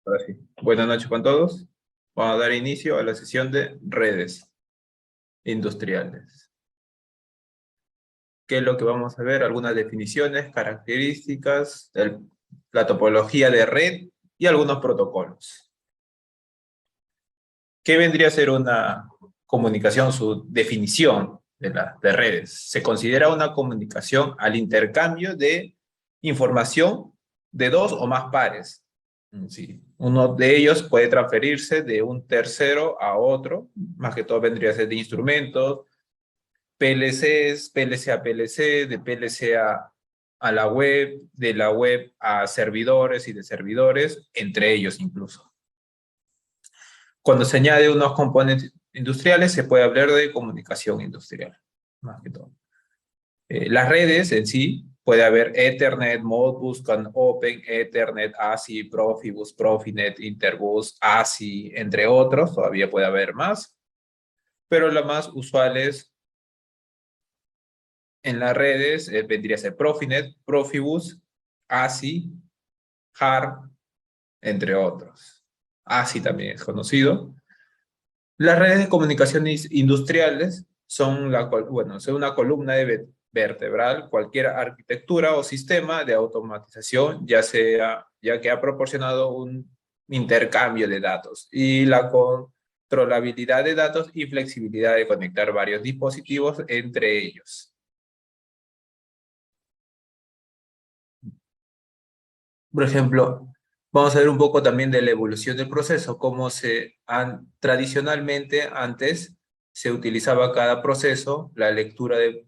Ahora sí. Buenas noches con todos. Vamos a dar inicio a la sesión de redes industriales. ¿Qué es lo que vamos a ver? Algunas definiciones, características, la topología de red y algunos protocolos. ¿Qué vendría a ser una comunicación? Su definición de redes. Se considera una comunicación al intercambio de información de dos o más pares. Sí. Uno de ellos puede transferirse de un tercero a otro, más que todo vendría a ser de instrumentos, PLCs, PLC a PLC, de PLC a la web, de la web a servidores y de servidores, entre ellos incluso. Cuando se añade unos componentes industriales, se puede hablar de comunicación industrial, más que todo. Las redes en sí, puede haber Ethernet, Modbus, CAN-Open, Ethernet, ASI, Profibus, Profinet, Interbus, ASI, entre otros, todavía puede haber más, pero lo más usual es en las redes, vendría a ser Profinet, Profibus, ASI, HAR, entre otros. ASI también es conocido. Las redes de comunicaciones industriales son, son una columna de vertebral, cualquier arquitectura o sistema de automatización, ya que ha proporcionado un intercambio de datos y la controlabilidad de datos y flexibilidad de conectar varios dispositivos entre ellos. Por ejemplo, vamos a ver un poco también de la evolución del proceso, cómo tradicionalmente antes se utilizaba cada proceso, la lectura de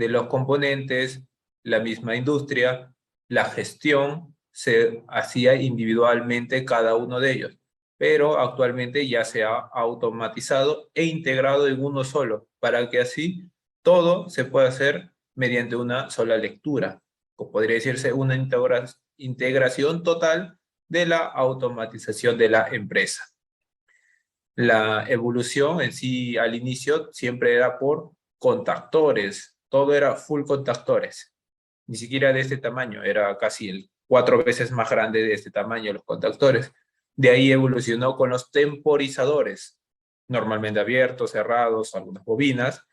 los componentes, la misma industria, la gestión se hacía individualmente cada uno de ellos, pero actualmente ya se ha automatizado e integrado en uno solo, para que así todo se pueda hacer mediante una sola lectura, o podría decirse una integración total de la automatización de la empresa. La evolución en sí al inicio siempre era por contactores, todo era full contactores, ni siquiera de este tamaño, era casi el 4 veces más grande de este tamaño los contactores. De ahí evolucionó con los temporizadores, normalmente abiertos, cerrados, algunas bobinas.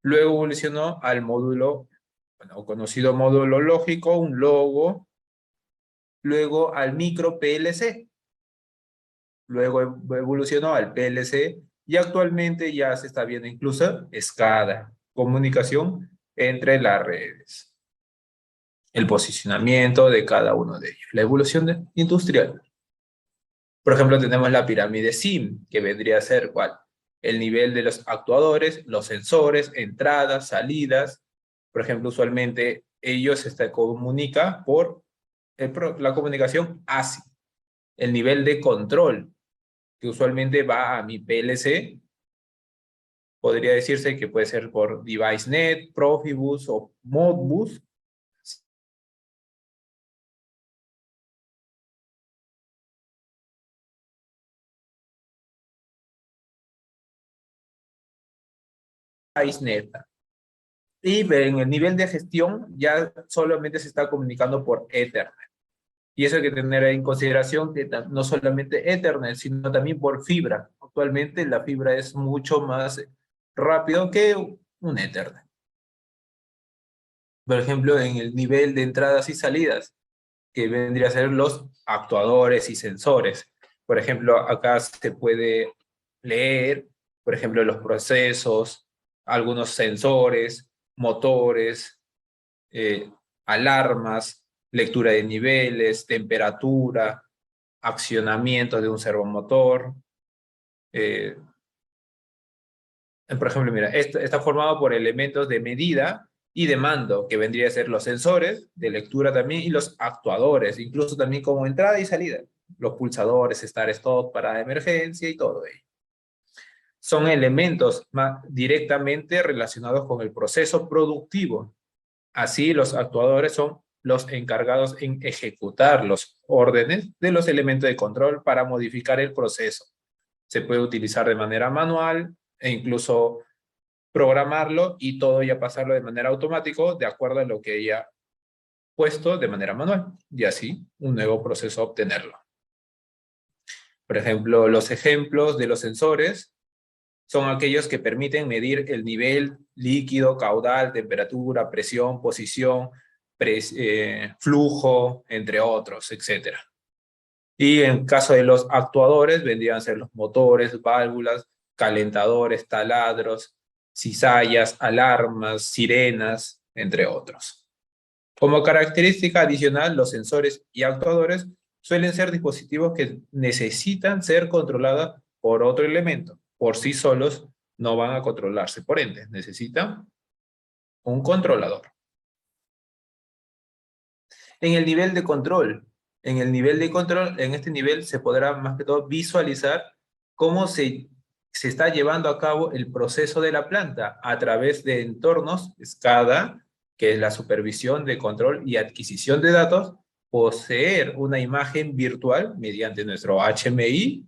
Luego evolucionó al módulo, bueno, conocido módulo lógico, un logo, luego al micro PLC, luego evolucionó al PLC y actualmente ya se está viendo incluso SCADA, comunicación entre las redes, el posicionamiento de cada uno de ellos, la evolución industrial. Por ejemplo, tenemos la pirámide SIM, que vendría a ser ¿cuál? El nivel de los actuadores, los sensores, entradas, salidas. Por ejemplo, usualmente ellos se comunican por la comunicación ASI, el nivel de control, que usualmente va a mi PLC, podría decirse que puede ser por DeviceNet, Profibus o Modbus. DeviceNet. Y en el nivel de gestión ya solamente se está comunicando por Ethernet. Y eso hay que tener en consideración que no solamente Ethernet, sino también por fibra. Actualmente la fibra es mucho más rápido que un Ethernet. Por ejemplo, en el nivel de entradas y salidas, que vendría a ser los actuadores y sensores. Por ejemplo, acá se puede leer, por ejemplo, los procesos, algunos sensores, motores, eh, alarmas, lectura de niveles, temperatura, accionamiento de un servomotor. Eh, por ejemplo, mira, esto está formado por elementos de medida y de mando, que vendría a ser los sensores de lectura también y los actuadores, incluso también como entrada y salida, los pulsadores, start-stop para emergencia y todo ello. Son elementos más directamente relacionados con el proceso productivo. Así, los actuadores son los encargados en ejecutar los órdenes de los elementos de control para modificar el proceso. Se puede utilizar de manera manual e incluso programarlo y todo ya pasarlo de manera automática de acuerdo a lo que ya puesto de manera manual y así un nuevo proceso obtenerlo. Por ejemplo, los ejemplos de los sensores son aquellos que permiten medir el nivel líquido, caudal, temperatura, presión, posición, flujo, entre otros, etc. Y en caso de los actuadores, vendrían a ser los motores, válvulas, calentadores, taladros, cizallas, alarmas, sirenas, entre otros. Como característica adicional, los sensores y actuadores suelen ser dispositivos que necesitan ser controlados por otro elemento. Por sí solos no van a controlarse, por ende, necesitan un controlador. En el nivel de control, en este nivel se podrá más que todo visualizar cómo se está llevando a cabo el proceso de la planta a través de entornos SCADA, que es la supervisión de control y adquisición de datos, poseer una imagen virtual mediante nuestro HMI,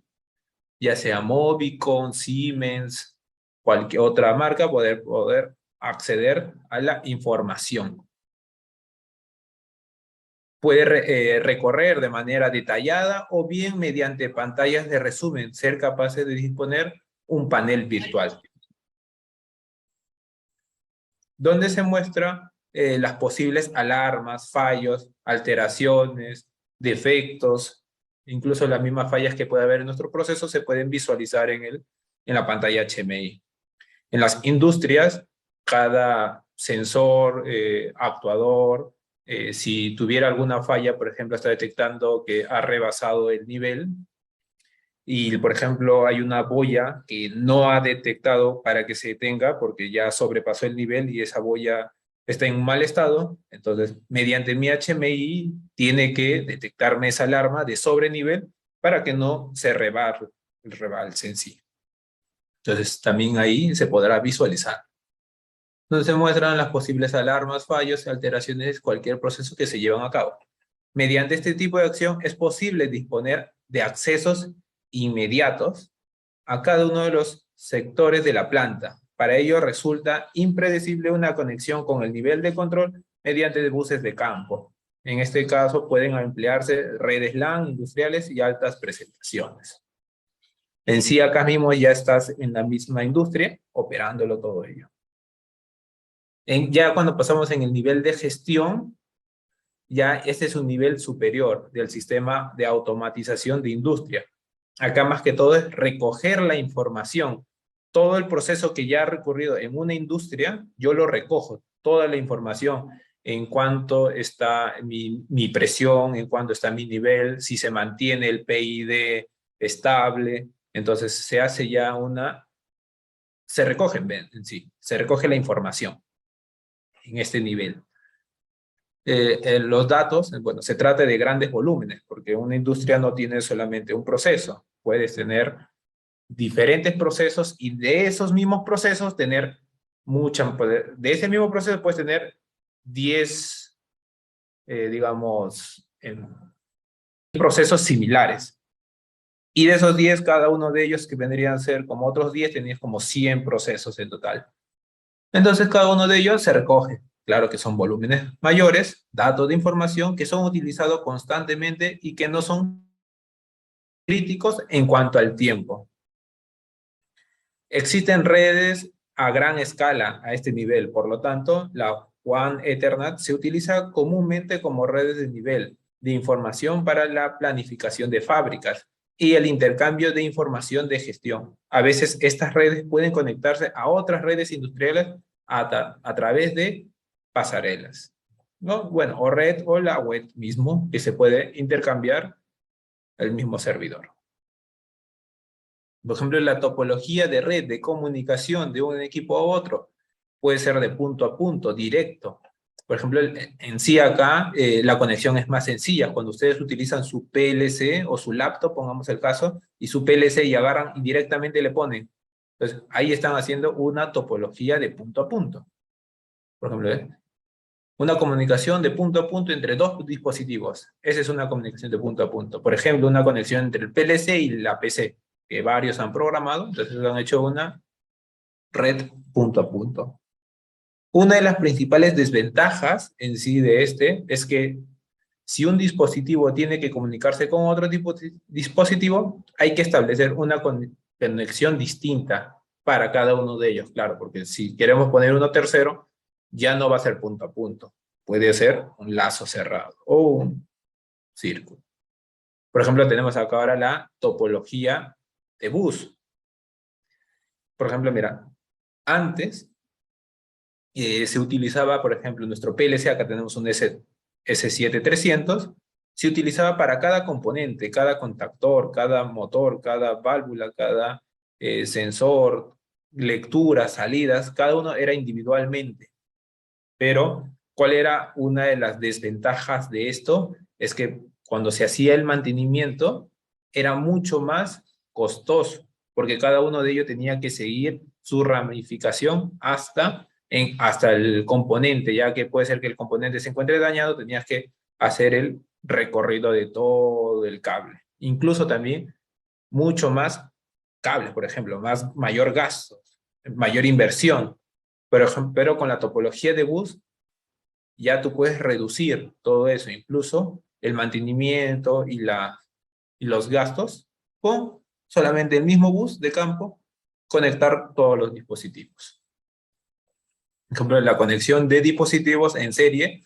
ya sea Movicon, Siemens, cualquier otra marca, poder acceder a la información. Puede recorrer de manera detallada o bien mediante pantallas de resumen, ser capaces de disponer un panel virtual, donde se muestra las posibles alarmas, fallos, alteraciones, defectos, incluso las mismas fallas que puede haber en nuestro proceso se pueden visualizar en la pantalla HMI. En las industrias, cada sensor, actuador, si tuviera alguna falla, por ejemplo, está detectando que ha rebasado el nivel, y por ejemplo hay una boya que no ha detectado para que se detenga porque ya sobrepasó el nivel y esa boya está en un mal estado, entonces mediante mi HMI tiene que detectarme esa alarma de sobrenivel para que no se rebalse en sí. Entonces también ahí se podrá visualizar. Entonces se muestran las posibles alarmas, fallos y alteraciones de cualquier proceso que se llevan a cabo. Mediante este tipo de acción es posible disponer de accesos inmediatos a cada uno de los sectores de la planta. Para ello resulta impredecible una conexión con el nivel de control mediante buses de campo. En este caso pueden emplearse redes LAN industriales y altas presentaciones. En sí acá mismo ya estás en la misma industria operándolo todo ello. Ya cuando pasamos en el nivel de gestión, ya este es un nivel superior del sistema de automatización de industria. Acá más que todo es recoger la información. Todo el proceso que ya ha recurrido en una industria, yo lo recojo, toda la información en cuanto está mi presión, en cuanto está mi nivel, si se mantiene el PID estable. Entonces se hace ya se recoge en sí, se recoge la información en este nivel. Los datos, bueno, se trata de grandes volúmenes, porque una industria no tiene solamente un proceso, puedes tener diferentes procesos y de esos mismos procesos tener de ese mismo proceso puedes tener 10, digamos, procesos similares. Y de esos 10, cada uno de ellos que vendrían a ser como otros 10, tenías como 100 procesos en total. Entonces cada uno de ellos se recoge. Claro que son volúmenes mayores, datos de información que son utilizados constantemente y que no son críticos en cuanto al tiempo. Existen redes a gran escala a este nivel, por lo tanto, la WAN Ethernet se utiliza comúnmente como redes de nivel de información para la planificación de fábricas y el intercambio de información de gestión. A veces estas redes pueden conectarse a otras redes industriales a través de pasarelas, ¿no? Bueno, o red o la web mismo, que se puede intercambiar el mismo servidor. Por ejemplo, la topología de red de comunicación de un equipo a otro puede ser de punto a punto, directo. Por ejemplo, en sí acá la conexión es más sencilla. Cuando ustedes utilizan su PLC o su laptop, pongamos el caso, y su PLC y agarran y directamente le ponen. Entonces, ahí están haciendo una topología de punto a punto. Por ejemplo, una comunicación de punto a punto entre dos dispositivos. Esa es una comunicación de punto a punto. Por ejemplo, una conexión entre el PLC y la PC, que varios han programado, entonces han hecho una red punto a punto. Una de las principales desventajas en sí de es que Si un dispositivo tiene que comunicarse con otro tipo de dispositivo, hay que establecer una conexión distinta para cada uno de ellos, claro, porque si queremos poner uno tercero, ya no va a ser punto a punto. Puede ser un lazo cerrado o un círculo. Por ejemplo, tenemos acá ahora la topología de bus. Por ejemplo, mira, antes se utilizaba, por ejemplo, nuestro PLC, acá tenemos un S7300, se utilizaba para cada componente, cada contactor, cada motor, cada válvula, cada sensor, lecturas, salidas, cada uno era individualmente. Pero, ¿cuál era una de las desventajas de esto? Es que cuando se hacía el mantenimiento, era mucho más costoso, porque cada uno de ellos tenía que seguir su ramificación hasta el componente, ya que puede ser que el componente se encuentre dañado, tenías que hacer el recorrido de todo el cable. Incluso también mucho más cables, por ejemplo, mayor gasto, mayor inversión. Pero con la topología de bus, ya tú puedes reducir todo eso, incluso el mantenimiento y los gastos, con solamente el mismo bus de campo, conectar todos los dispositivos. Por ejemplo, la conexión de dispositivos en serie,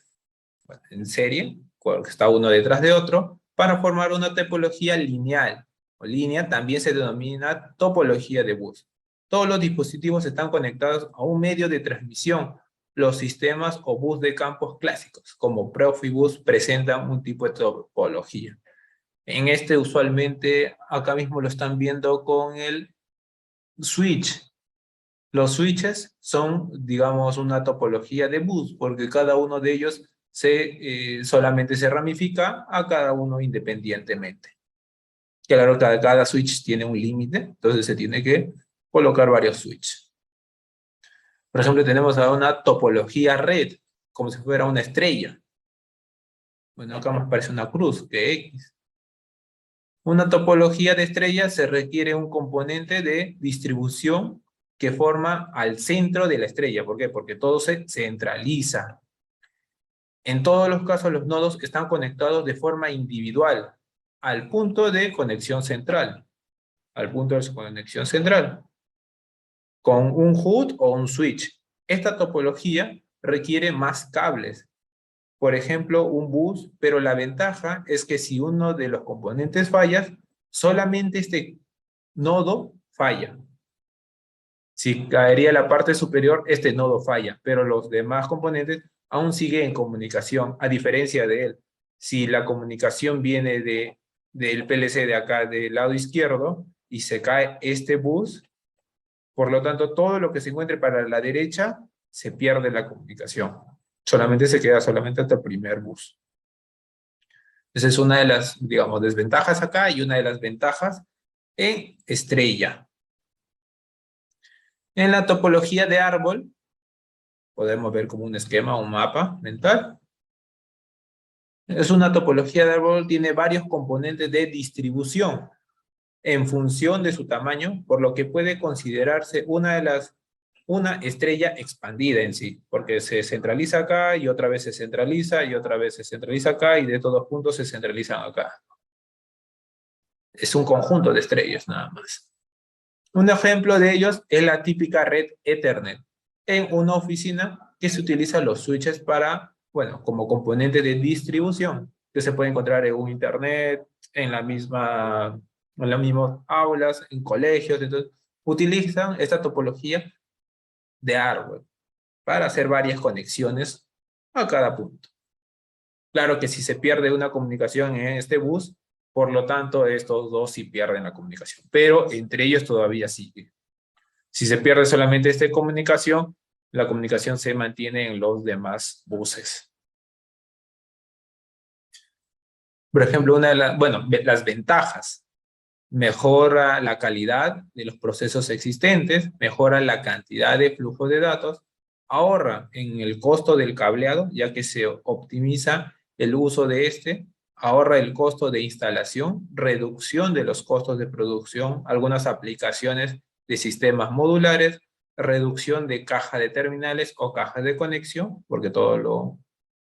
que está uno detrás de otro, para formar una topología lineal. O línea también se denomina topología de bus. Todos los dispositivos están conectados a un medio de transmisión. Los sistemas o bus de campos clásicos, como Profibus, presentan un tipo de topología. En este usualmente, acá mismo lo están viendo con el switch. Los switches son, digamos, una topología de bus, porque cada uno de ellos solamente se ramifica a cada uno independientemente. Claro, cada switch tiene un límite, entonces se tiene que colocar varios switches. Por ejemplo, tenemos ahora una topología red, como si fuera una estrella. Bueno, acá más parece una cruz que X. Una topología de estrella se requiere un componente de distribución que forma al centro de la estrella. ¿Por qué? Porque todo se centraliza. En todos los casos, los nodos están conectados de forma individual al punto de conexión central. Al punto de conexión central. Con un HUD o un switch. Esta topología requiere más cables. Por ejemplo, un bus, pero la ventaja es que si uno de los componentes falla, solamente este nodo falla. Si caería la parte superior, este nodo falla, pero los demás componentes aún siguen en comunicación, a diferencia de él. Si la comunicación viene del PLC de acá, del lado izquierdo, y se cae este bus, por lo tanto, todo lo que se encuentre para la derecha, se pierde la comunicación. Solamente se queda solamente hasta el primer bus. Esa es una de las, digamos, desventajas acá y una de las ventajas en estrella. En la topología de árbol, podemos ver como un esquema, un mapa mental. Es una topología de árbol, tiene varios componentes de distribución en función de su tamaño, por lo que puede considerarse una estrella expandida en sí, porque se centraliza acá y otra vez se centraliza y otra vez se centraliza acá y de todos puntos se centralizan acá. Es un conjunto de estrellas nada más. Un ejemplo de ellos es la típica red Ethernet en una oficina que se utilizan los switches para, bueno, como componente de distribución, que se puede encontrar en un internet, en las mismas aulas, en colegios. Entonces, utilizan esta topología de árbol para hacer varias conexiones a cada punto. Claro que si se pierde una comunicación en este bus, por lo tanto estos dos sí pierden la comunicación, pero entre ellos todavía sigue. Si se pierde solamente esta comunicación, la comunicación se mantiene en los demás buses. Por ejemplo, las ventajas. Mejora la calidad de los procesos existentes, mejora la cantidad de flujo de datos, ahorra en el costo del cableado, ya que se optimiza el uso de este, ahorra el costo de instalación, reducción de los costos de producción, algunas aplicaciones de sistemas modulares, reducción de caja de terminales o cajas de conexión, porque todo lo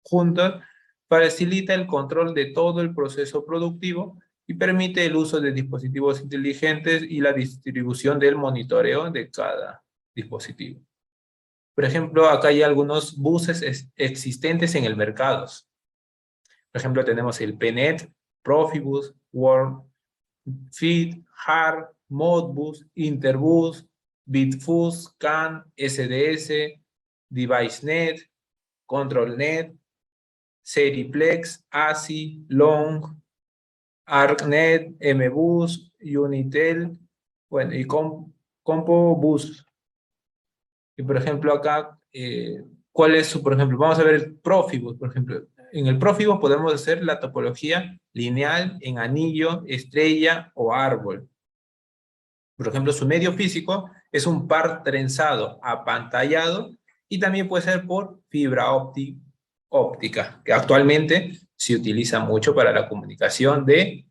junta, facilita el control de todo el proceso productivo y permite el uso de dispositivos inteligentes y la distribución del monitoreo de cada dispositivo. Por ejemplo, acá hay algunos buses existentes en el mercado. Por ejemplo, tenemos el PNet, Profibus, WorldFit, HAR, Modbus, Interbus, Bitfus, CAN, SDS, DeviceNet, ControlNet, Seriplex, ASI, Long, ArcNet, MBus, Unitel, bueno, y CompoBus. Y por ejemplo acá, ¿cuál es su, por ejemplo, vamos a ver el Profibus, por ejemplo. En el Profibus podemos hacer la topología lineal en anillo, estrella o árbol. Por ejemplo, su medio físico es un par trenzado, apantallado, y también puede ser por fibra óptica, que actualmente se utiliza mucho para la comunicación de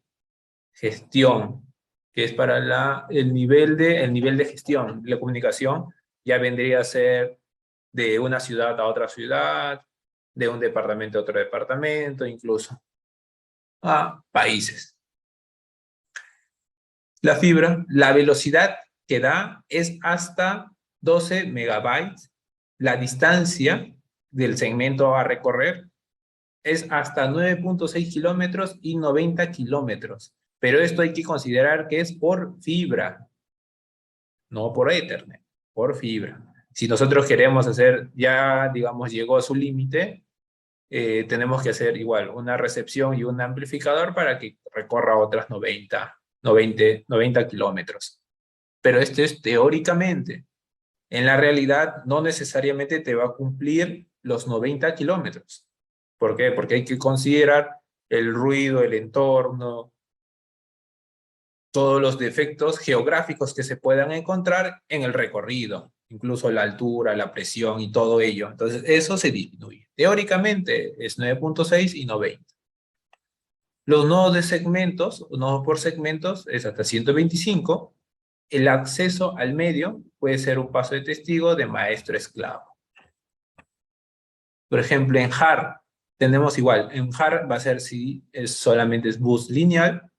gestión, que es para el nivel de gestión. La comunicación ya vendría a ser de una ciudad a otra ciudad, de un departamento a otro departamento, incluso a países. La fibra, la velocidad que da es hasta 12 megabytes. La distancia del segmento a recorrer es hasta 9.6 kilómetros y 90 kilómetros. Pero esto hay que considerar que es por fibra, no por Ethernet, por fibra. Si nosotros queremos hacer, ya digamos llegó a su límite, tenemos que hacer igual una recepción y un amplificador para que recorra otras 90 kilómetros. Pero esto es teóricamente. En la realidad no necesariamente te va a cumplir los 90 kilómetros. ¿Por qué? Porque hay que considerar el ruido, el entorno, todos los defectos geográficos que se puedan encontrar en el recorrido, incluso la altura, la presión y todo ello. Entonces eso se disminuye. Teóricamente es 9.6 y 90. Los nodos de segmentos, nodos por segmentos, es hasta 125. El acceso al medio puede ser un paso de testigo de maestro-esclavo. Por ejemplo, en HAR tenemos igual. En HAR va a ser si solamente es bus lineal.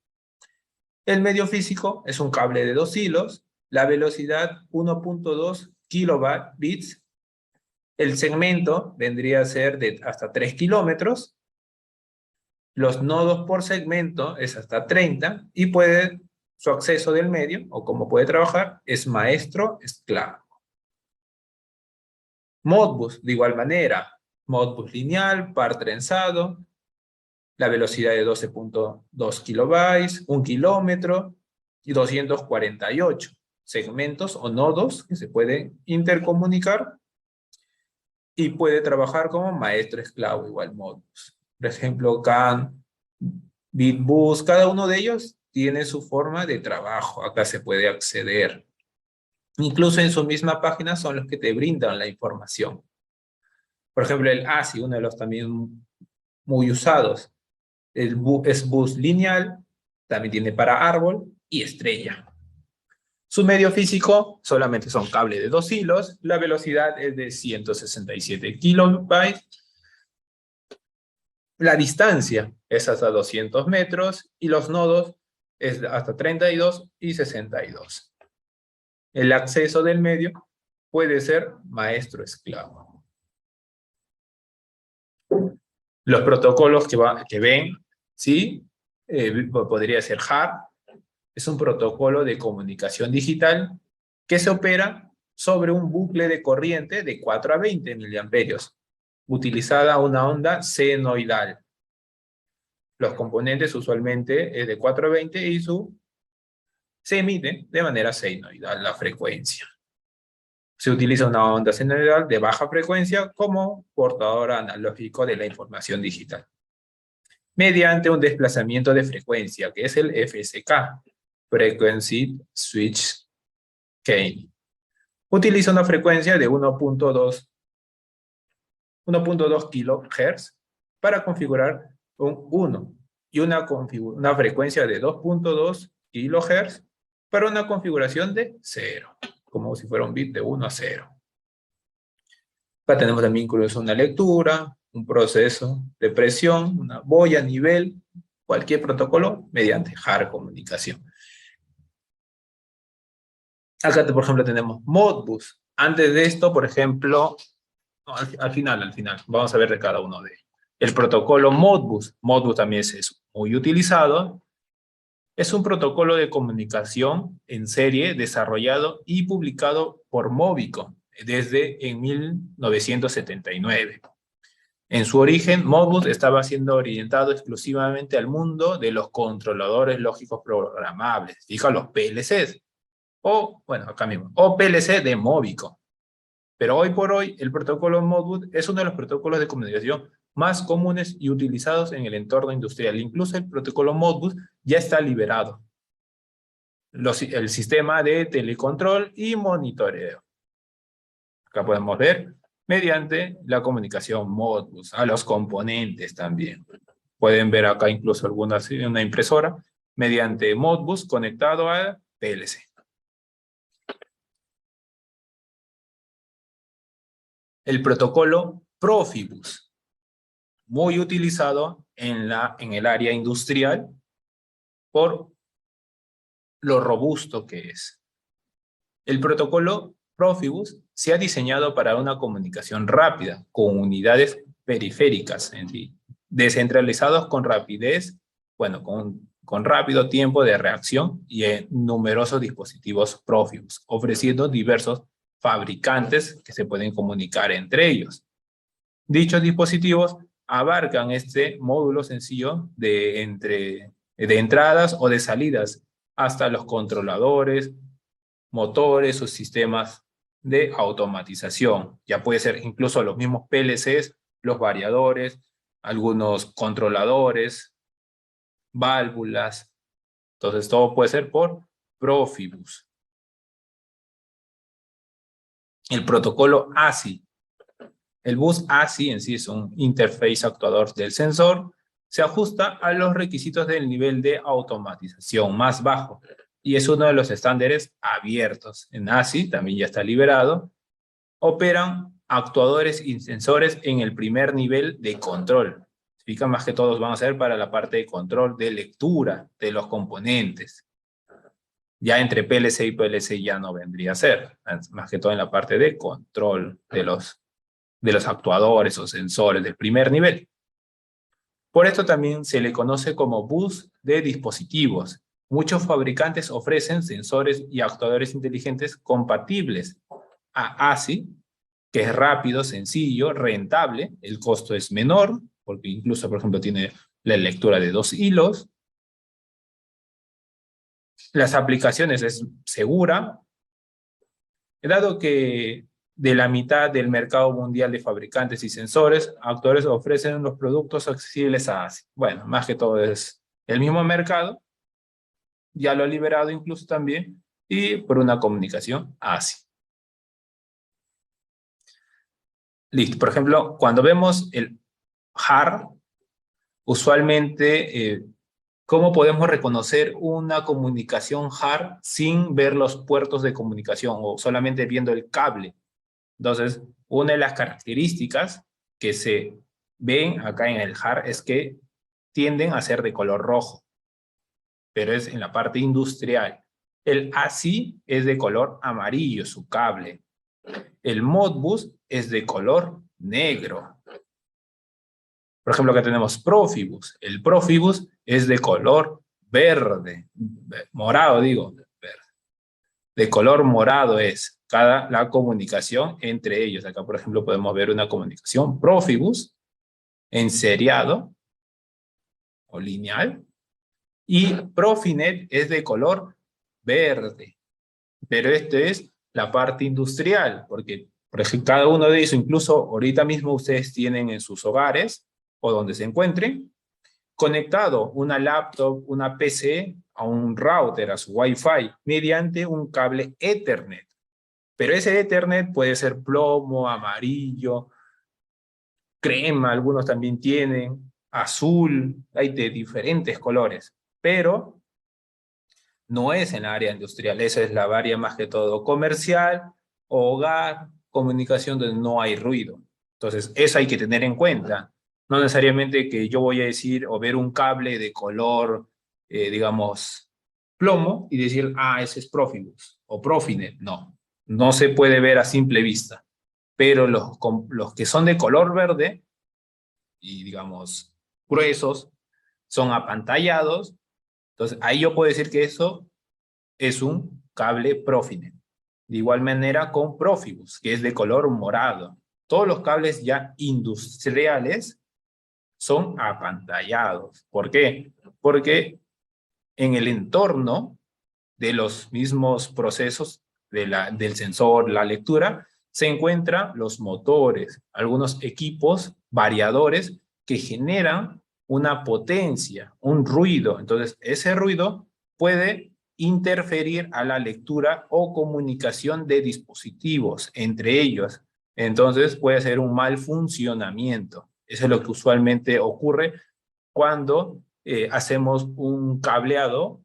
El medio físico es un cable de 2 hilos. La velocidad 1.2 kilobits. El segmento vendría a ser de hasta 3 kilómetros. Los nodos por segmento es hasta 30 y su acceso del medio, o como puede trabajar, es maestro-esclavo. Modbus, de igual manera, Modbus lineal, par trenzado, la velocidad de 12.2 kilobytes, 1 kilómetro y 248 segmentos o nodos que se pueden intercomunicar y puede trabajar como maestro-esclavo, igual Modbus. Por ejemplo, CAN, Bitbus, cada uno de ellos tiene su forma de trabajo. Acá se puede acceder. Incluso en su misma página son los que te brindan la información. Por ejemplo, el ASI, uno de los también muy usados. Es bus lineal, también tiene para árbol y estrella. Su medio físico solamente son cables de 2 hilos. La velocidad es de 167 kilobytes. La distancia es hasta 200 metros y los nodos es hasta 32 y 62. El acceso del medio puede ser maestro-esclavo. Los protocolos que ven, ¿sí? Podría ser HAR. Es un protocolo de comunicación digital que se opera sobre un bucle de corriente de 4 a 20 miliamperios, utilizada una onda senoidal. Los componentes usualmente es de 4 a 20 y se emite de manera senoidal la frecuencia. Se utiliza una onda senoidal de baja frecuencia como portador analógico de la información digital, mediante un desplazamiento de frecuencia, que es el FSK, Frequency Switch Key. Utiliza una frecuencia de 1.2 kHz para configurar un 1 y una frecuencia de 2.2 kHz para una configuración de 0, como si fuera un bit de 1 a 0. Acá tenemos también incluso una lectura, un proceso de presión, una boya, nivel, cualquier protocolo mediante hard comunicación. Acá, por ejemplo, tenemos Modbus. Antes de esto, por ejemplo, no, al final, vamos a ver de cada uno de ellos. El protocolo Modbus. Modbus también es muy utilizado. Es un protocolo de comunicación en serie desarrollado y publicado por Mobico desde en 1979. En su origen, Modbus estaba siendo orientado exclusivamente al mundo de los controladores lógicos programables, fija los PLCs, o, bueno, acá mismo, o PLC de Mobico. Pero hoy por hoy, el protocolo Modbus es uno de los protocolos de comunicación más comunes y utilizados en el entorno industrial. Incluso el protocolo Modbus ya está liberado. El sistema de telecontrol y monitoreo. Acá podemos ver mediante la comunicación Modbus, a los componentes también. Pueden ver acá incluso una impresora mediante Modbus conectado a PLC. El protocolo Profibus, muy utilizado en el área industrial por lo robusto que es. El protocolo Profibus se ha diseñado para una comunicación rápida con unidades periféricas en sí, descentralizados con rapidez, bueno, con rápido tiempo de reacción y en numerosos dispositivos Profibus, ofreciendo diversos fabricantes que se pueden comunicar entre ellos. Dichos dispositivos abarcan este módulo sencillo de entradas o de salidas hasta los controladores, motores o sistemas de automatización. Ya puede ser incluso los mismos PLCs, los variadores, algunos controladores, válvulas. Entonces todo puede ser por Profibus. El protocolo ASI. El bus ASI en sí es un interface actuador del sensor. Se ajusta a los requisitos del nivel de automatización más bajo y es uno de los estándares abiertos. En ASI también ya está liberado. Operan actuadores y sensores en el primer nivel de control. Significa más que todos van a ser para la parte de control de lectura de los componentes. Ya entre PLC y PLC ya no vendría a ser, más que todo en la parte de control de los actuadores o sensores del primer nivel. Por esto también se le conoce como bus de dispositivos. Muchos fabricantes ofrecen sensores y actuadores inteligentes compatibles a ASI, que es rápido, sencillo, rentable, el costo es menor, porque incluso, por ejemplo, tiene la lectura de 2 hilos. Las aplicaciones es segura, dado que de la mitad del mercado mundial de fabricantes y sensores, actuadores ofrecen los productos accesibles a ASI. Bueno, más que todo es el mismo mercado, ya lo ha liberado incluso también, y por una comunicación ASI. Listo, por ejemplo, cuando vemos el HAR, usualmente, ¿cómo podemos reconocer una comunicación HAR sin ver los puertos de comunicación o solamente viendo el cable? Entonces, una de las características que se ven acá en el HAR es que tienden a ser de color rojo, pero es en la parte industrial. El ASI es de color amarillo, su cable. El Modbus es de color negro. Por ejemplo, acá tenemos Profibus. El Profibus es de color verde, morado digo, verde. De color morado es la comunicación entre ellos. Acá, por ejemplo, podemos ver una comunicación Profibus en seriado o lineal. Y Profinet es de color verde. Pero esto es la parte industrial, porque por ejemplo, cada uno de ellos, incluso ahorita mismo ustedes tienen en sus hogares o donde se encuentren, conectado una laptop, una PC a un router, a su Wi-Fi, mediante un cable Ethernet. Pero ese Ethernet puede ser plomo, amarillo, crema, algunos también tienen, azul, hay de diferentes colores, pero no es en la área industrial, esa es la área más que todo comercial, hogar, comunicación donde no hay ruido. Entonces, eso hay que tener en cuenta. No necesariamente que yo voy a decir o ver un cable de color, digamos, plomo y decir, ah, ese es Profibus o Profinet. No, no se puede ver a simple vista. Pero los que son de color verde y, digamos, gruesos, son apantallados. Entonces, ahí yo puedo decir que eso es un cable Profinet. De igual manera con Profibus, que es de color morado. Todos los cables ya industriales son apantallados. ¿Por qué? Porque en el entorno de los mismos procesos del sensor, la lectura, se encuentran los motores, algunos equipos variadores que generan una potencia, un ruido. Entonces, ese ruido puede interferir a la lectura o comunicación de dispositivos entre ellos. Entonces, puede ser un mal funcionamiento. Eso es lo que usualmente ocurre cuando hacemos un cableado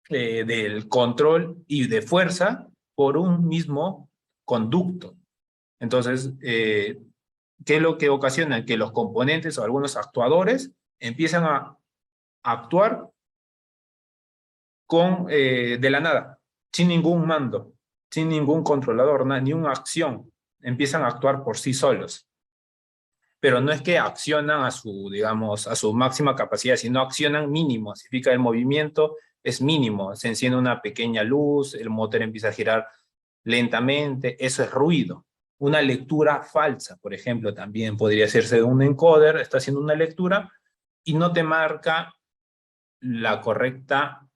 del control y de fuerza por un mismo conducto. Entonces, ¿qué es lo que ocasiona? Que los componentes o algunos actuadores empiezan a actuar de la nada, sin ningún mando, sin ningún controlador, ni una acción. Empiezan a actuar por sí solos. Pero no es que accionan a su, digamos, a su máxima capacidad, sino accionan mínimo. Significa el movimiento es mínimo. Se enciende una pequeña luz, el motor empieza a girar lentamente, eso es ruido. Una lectura falsa, por ejemplo, también podría hacerse de un encoder, está haciendo una lectura y no te marca la correcta,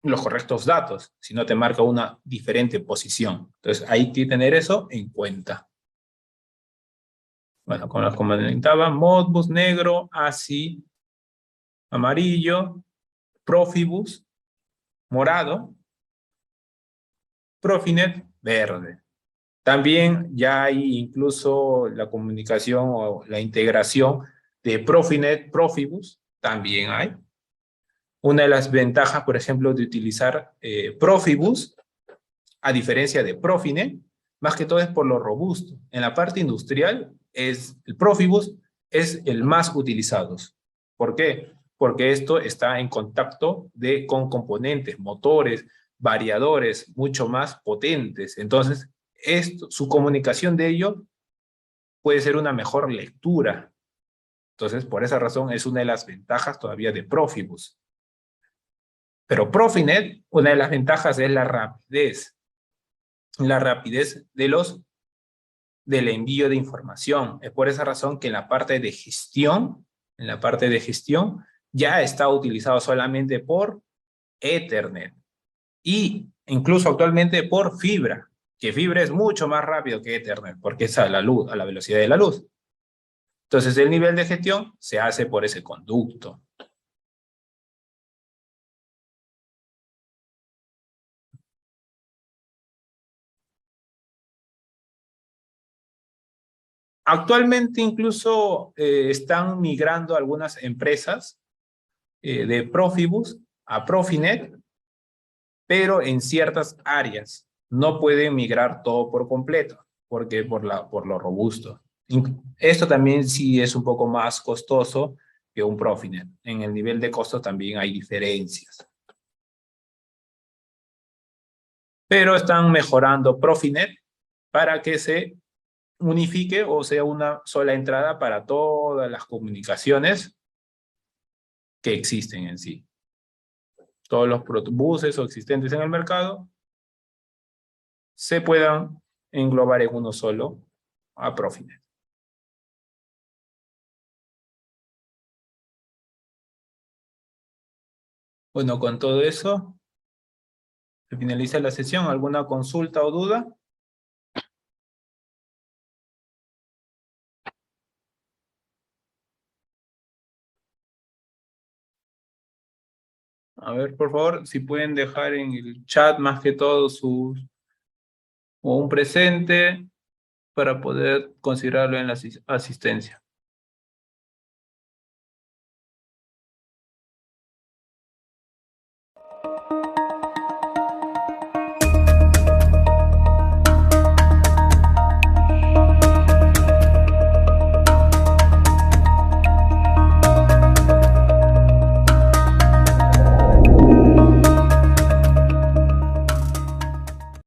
los correctos datos, sino te marca una diferente posición. Entonces hay que tener eso en cuenta. Bueno, como les comentaba, Modbus negro, ASI amarillo, Profibus morado, Profinet verde. También ya hay incluso la comunicación o la integración de Profinet, Profibus, también hay. Una de las ventajas, por ejemplo, de utilizar Profibus, a diferencia de Profinet, más que todo es por lo robusto. En la parte industrial, el Profibus es el más utilizado. ¿Por qué? Porque esto está en contacto con componentes, motores, variadores mucho más potentes. Entonces, su comunicación de ello puede ser una mejor lectura. Entonces, por esa razón, es una de las ventajas todavía de Profibus. Pero Profinet, una de las ventajas es la rapidez. La rapidez del envío de información. Es por esa razón que en la parte de gestión, ya está utilizado solamente por Ethernet. Y incluso actualmente por fibra, que fibra es mucho más rápido que Ethernet, porque es a la luz, a la velocidad de la luz. Entonces el nivel de gestión se hace por ese conducto. Actualmente incluso están migrando algunas empresas de Profibus a Profinet, pero en ciertas áreas. No pueden migrar todo por completo, porque por lo robusto. Esto también sí es un poco más costoso que un Profinet. En el nivel de costo también hay diferencias. Pero están mejorando Profinet para que se unifique o sea una sola entrada para todas las comunicaciones que existen en sí. Todos los buses o existentes en el mercado se puedan englobar en uno solo a Profinet. Bueno, con todo eso, se finaliza la sesión. ¿Alguna consulta o duda? A ver, por favor, si pueden dejar en el chat más que todo o un presente para poder considerarlo en la asistencia.